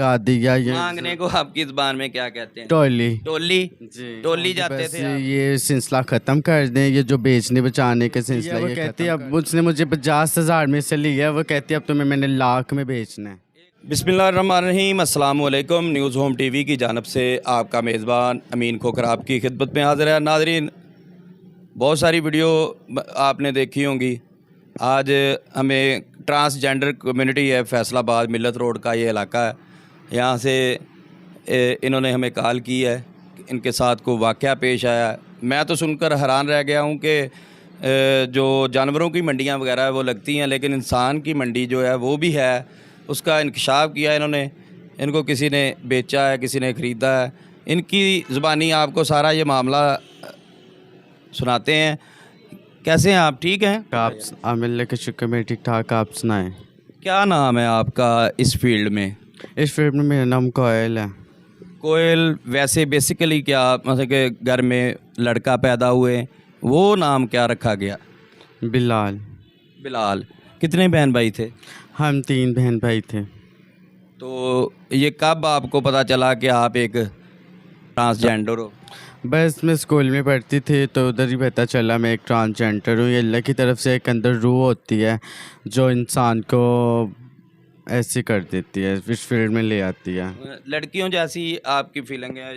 लगा दिया। ये मांगने को आपकी ज़बान में क्या कहते हैं? टोली। टोली। जी टोली जाते बस थे आप? ये सिलसिला ख़त्म कर दें, ये जो बेचने बचाने का सिलसिला। वो कहती है अब उसने मुझे 50,000 में से लिया, वो कहती है अब तुम्हें मैंने लाख में बेचना है। बिस्मिल्लाहिर्रहमानिर्रहीम, अस्सलाम वालेकुम। न्यूज़ होम टीवी की जानब से आपका मेज़बान अमीन खोखर आपकी खिदमत में हाज़िर है। नाज़रीन, बहुत सारी वीडियो आपने देखी होंगी। आज हमें ट्रांसजेंडर कम्युनिटी है, फैसलाबाद मिलत रोड का ये इलाका है, यहाँ से इन्होंने हमें कॉल की है कि इनके साथ कोई वाक़या पेश आया है। मैं तो सुनकर हैरान रह गया हूँ कि जो जानवरों की मंडियाँ वगैरह वो लगती हैं, लेकिन इंसान की मंडी जो है वो भी है, उसका इंकशाफ किया इन्होंने। इनको किसी ने बेचा है, किसी ने ख़रीदा है। इनकी ज़ुबानी आपको सारा ये मामला सुनाते हैं। कैसे हैं आप? ठीक हैं आप अल्लाह के शुक्र में ठीक ठाक। आप सुनाएं। क्या नाम है आपका इस फील्ड में? इस फील्ड में मेरा नाम कोयल है। कोयल। वैसे बेसिकली क्या मतलब कि घर में लड़का पैदा हुए, वो नाम क्या रखा गया? बिलाल। बिलाल। कितने बहन भाई थे? हम 3 बहन भाई थे। तो ये कब आपको पता चला कि आप एक ट्रांसजेंडर हो? बस मैं स्कूल में पढ़ती थी तो उधर ही पता चला मैं एक ट्रांसजेंडर हूँ। ये अल्लाह की तरफ से एक अंदर रूह होती है जो इंसान को ऐसी कर देती है, इस फील्ड में ले आती है। लड़कियों जैसी आपकी फीलिंग है?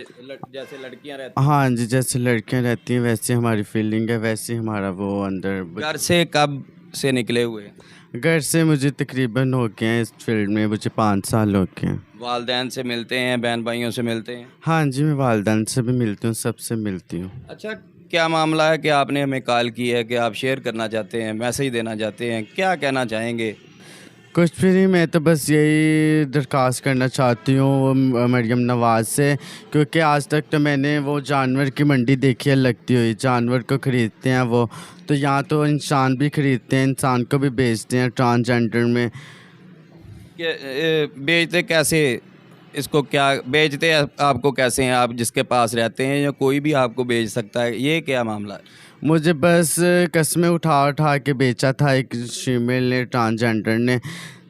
जैसे लड़कियां रहती हाँ जी, जैसे लड़कियाँ रहती हैं वैसे हमारी फीलिंग है, वैसे हमारा वो अंदर। घर से कब से निकले हुए? घर से मुझे तकरीबन हो गए हैं इस फील्ड में, मुझे 5 साल हो गए हैं। वालदैन से मिलते हैं, बहन भाइयों से मिलते हैं? हाँ जी, मैं वालदैन से भी मिलती हूँ, सबसे मिलती हूँ। अच्छा, क्या मामला है कि आपने हमें कॉल की है कि आप शेयर करना चाहते हैं, मैसेज देना चाहते हैं, क्या कहना चाहेंगे? कुछ भी नहीं, मैं तो बस यही दरख्वास्त करना चाहती हूँ मरियम नवाज़ से, क्योंकि आज तक तो मैंने वो जानवर की मंडी देखी है लगती हुई। जानवर को ख़रीदते हैं वो, तो यहाँ तो इंसान भी ख़रीदते हैं, इंसान को भी बेचते हैं ट्रांसजेंडर में। बेचते कैसे? इसको क्या बेचते हैं? आपको कैसे हैं? आप जिसके पास रहते हैं या कोई भी आपको बेच सकता है? ये क्या मामला है? मुझे बस कस्में उठा उठा के बेचा था एक फीमेल ने, ट्रांसजेंडर ने।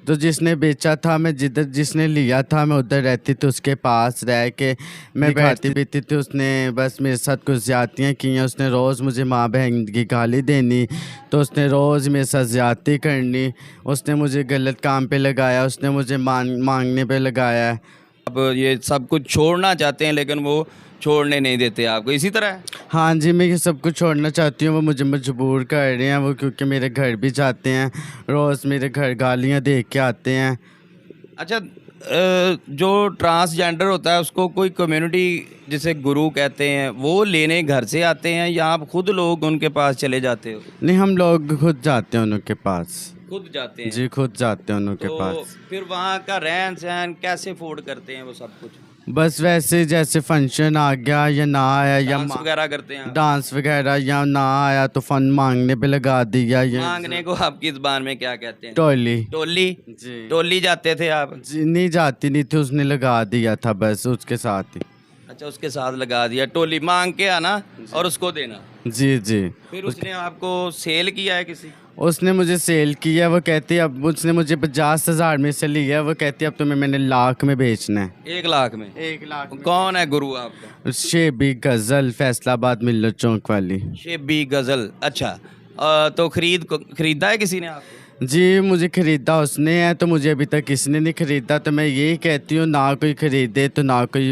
तो जिसने बेचा था, मैं जिधर जिसने लिया था मैं उधर रहती थी, उसके पास रह के मैं बैठती पीती थी। उसने बस मेरे साथ कुछ ज़्यादतियाँ की हैं। उसने रोज़ मुझे माँ बहन की गाली देनी, तो उसने रोज़ मेरे साथ ज़्यादती करनी। उसने मुझे गलत काम पे लगाया, उसने मुझे मांगने पे लगाया है। अब ये सब कुछ छोड़ना चाहते हैं लेकिन वो छोड़ने नहीं देते आपको, इसी तरह है? हाँ जी, मैं ये सब कुछ छोड़ना चाहती हूँ, वो मुझे मजबूर कर रहे हैं वो, क्योंकि मेरे घर भी जाते हैं, रोज़ मेरे घर गालियाँ दे के आते हैं। अच्छा, जो ट्रांसजेंडर होता है उसको कोई कम्युनिटी जिसे गुरु कहते हैं वो लेने घर से आते हैं या आप खुद लोग उनके पास चले जाते हो? नहीं, हम लोग खुद जाते हैं उनके पास। खुद जाते हैं? जी, खुद जाते हैं उनके तो पास। फिर वहाँ का रहन सहन कैसे अफोर्ड करते हैं वो सब कुछ? बस वैसे जैसे फंक्शन आ गया या ना आया, या डांस वगैरह करते हैं? डांस वगैरह या ना आया तो फन मांगने पे लगा दिया। या मांगने को आपकी ज़बान में क्या कहते हैं? टोली। टोली। जी। टोली जाते थे आप? जी नहीं, जाती नहीं थी, उसने लगा दिया था बस उसके साथ ही। अच्छा, उसके साथ लगा दिया। टोली मांग के आना और उसको देना। जी जी। फिर उसने आपको सेल किया है किसी? उसने मुझे सेल किया। वो कहती है अब उसने मुझे 50,000 में से लिया, वो कहती है अब तुम्हें मैंने लाख में बेचना है। 1 लाख में? 1 लाख में। कौन है गुरु आपका? शेबी गज़ल, फैसलाबाद मिल्लत चौक वाली। शेबी गज़ल। अच्छा, तो खरीदा है किसी ने आपको? जी, मुझे ख़रीदा उसने है, तो मुझे अभी तक किसी ने नहीं ख़रीदा। तो मैं यही कहती हूँ ना कोई ख़रीदे तो ना कोई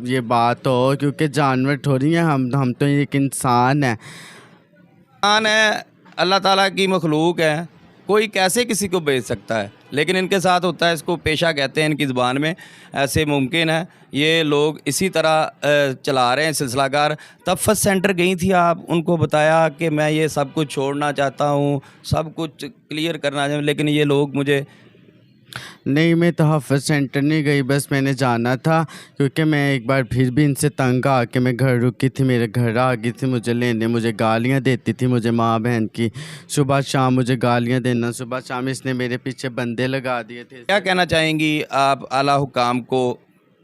ये बात हो, क्योंकि जानवर थोड़ी हैं हम तो एक इंसान है। इंसान है, अल्लाह ताला की मखलूक है, कोई कैसे किसी को बेच सकता है? लेकिन इनके साथ होता है, इसको पेशा कहते हैं इनकी ज़ुबान में। ऐसे मुमकिन है ये लोग इसी तरह चला रहे हैं सिलसिलाकार। तफ़्फ़ुज़ सेंटर गई थी आप, उनको बताया कि मैं ये सब कुछ छोड़ना चाहता हूँ, सब कुछ क्लियर करना चाहता हूँ, लेकिन ये लोग मुझे नहीं, मैं तहफ़्फ़ुज़ सेंटर नहीं गई, बस मैंने जाना था क्योंकि मैं एक बार फिर भी इनसे तंग आके मैं घर रुकी थी, मेरे घर आ गई थी मुझे लेने, मुझे गालियाँ देती थी, मुझे माँ बहन की सुबह शाम मुझे गालियाँ देना, सुबह शाम इसने मेरे पीछे बंदे लगा दिए थे। क्या कहना चाहेंगी आप आला हुकाम को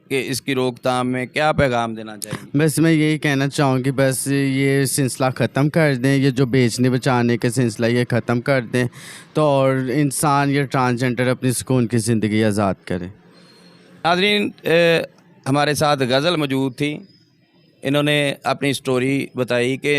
कि इसकी रोकथाम में क्या पैगाम देना चाहेंगे? बस मैं यही कहना चाहूँगी, बस ये सिलसिला ख़त्म कर दें, ये जो बेचने बचाने का सिलसिला ये ख़त्म कर दें, तो और इंसान या ट्रांसजेंडर अपनी सुकून की ज़िंदगी आज़ाद करे। नाज़रीन हमारे साथ गज़ल मौजूद थी। इन्होंने अपनी स्टोरी बताई कि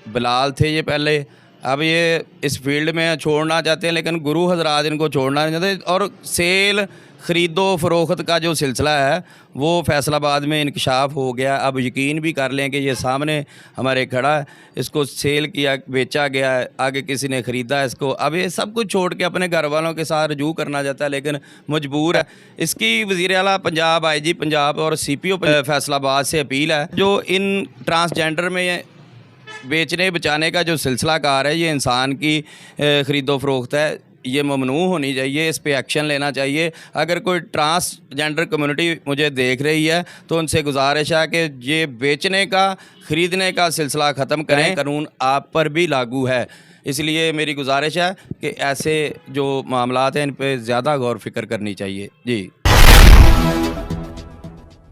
बिलाल थे ये पहले, अब ये इस फील्ड में छोड़ना चाहते हैं लेकिन गुरु हजरात इनको छोड़ना नहीं चाहते, और सेल ख़रीदो फ़रोख्त का जो सिलसिला है वो फैसलाबाद में इंकशाफ हो गया। अब यकीन भी कर लें कि ये सामने हमारे खड़ा है, इसको सेल किया, बेचा गया है, आगे किसी ने ख़रीदा है इसको। अब ये सब कुछ छोड़ के अपने घर वालों के साथ रजू करना चाहता है लेकिन मजबूर है। इसकी वज़ीर आला पंजाब, IG पंजाब और CPO फैसलाबाद से अपील है, जो इन ट्रांसजेंडर में बेचने बचाने का जो सिलसिला कार है, ये इंसान की ख़रीदो फ़रोख्त है, ये ममनू होनी चाहिए, इस पे एक्शन लेना चाहिए। अगर कोई ट्रांसजेंडर कम्युनिटी मुझे देख रही है तो उनसे गुजारिश है कि ये बेचने का, ख़रीदने का सिलसिला ख़त्म करें। कानून आप पर भी लागू है, इसलिए मेरी गुजारिश है कि ऐसे जो मामलात हैं इन पे ज़्यादा गौर फिक्र करनी चाहिए। जी।